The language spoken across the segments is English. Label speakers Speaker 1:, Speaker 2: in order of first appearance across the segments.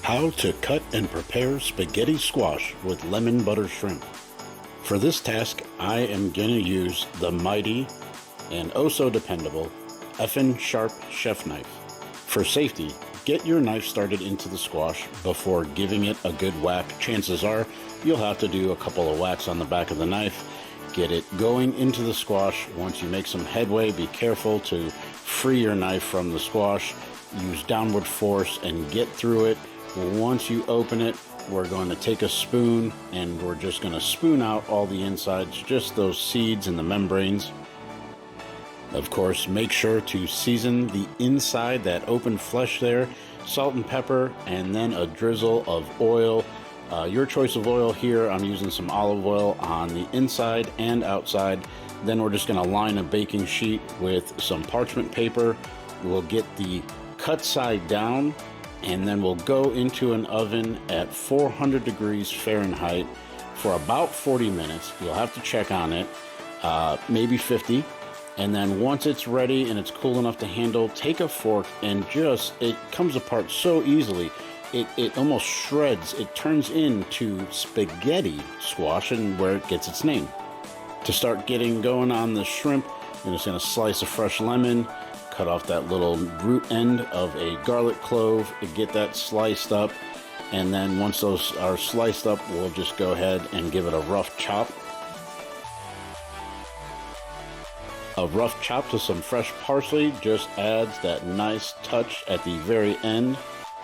Speaker 1: How to cut and prepare spaghetti squash with lemon butter shrimp. For this task, I am going to use the mighty and oh so dependable effin' sharp chef knife. For safety, get your knife started into the squash before giving it a good whack. Chances are you'll have to do a couple of whacks on the back of the knife. Get it going into the squash. Once you make some headway, be careful to free your knife from the squash. Use downward force and get through it. Once you open it, we're going to take a spoon and we're just going to spoon out all the insides, just those seeds and the membranes. Of course, make sure to season the inside, that open flesh there, salt and pepper, and then a drizzle of oil. Your choice of oil here, I'm using some olive oil on the inside and outside. Then we're just going to line a baking sheet with some parchment paper. We'll get the cut side down, and then we'll go into an oven at 400 degrees Fahrenheit for about 40 minutes. You'll have to check on it, maybe 50. And then once it's ready and it's cool enough to handle, take a fork and it comes apart so easily. It almost shreds. It turns into spaghetti squash, and where it gets its name. To start getting going on the shrimp, I'm just going to slice a fresh lemon, cut off that little root end of a garlic clove, and get that sliced up. And then once those are sliced up, we'll just go ahead and give it a rough chop. A rough chop to some fresh parsley just adds that nice touch at the very end.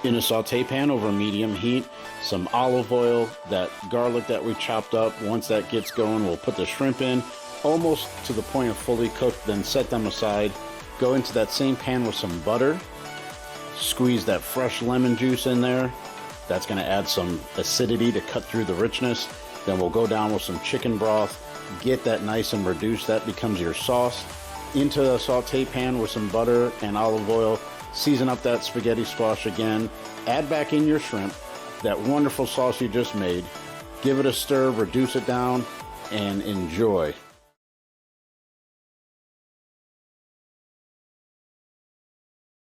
Speaker 1: In a saute pan over medium heat, some olive oil, that garlic that we chopped up. Once that gets going, we'll put the shrimp in, almost to the point of fully cooked, then set them aside. Go into that same pan with some butter, squeeze that fresh lemon juice in there. That's going to add some acidity to cut through the richness. Then we'll go down with some chicken broth, get that nice and reduced. That becomes your sauce. Into a saute pan with some butter and olive oil. Season up that spaghetti squash again. Add back in your shrimp, that wonderful sauce you just made. Give it a stir, reduce it down, and enjoy.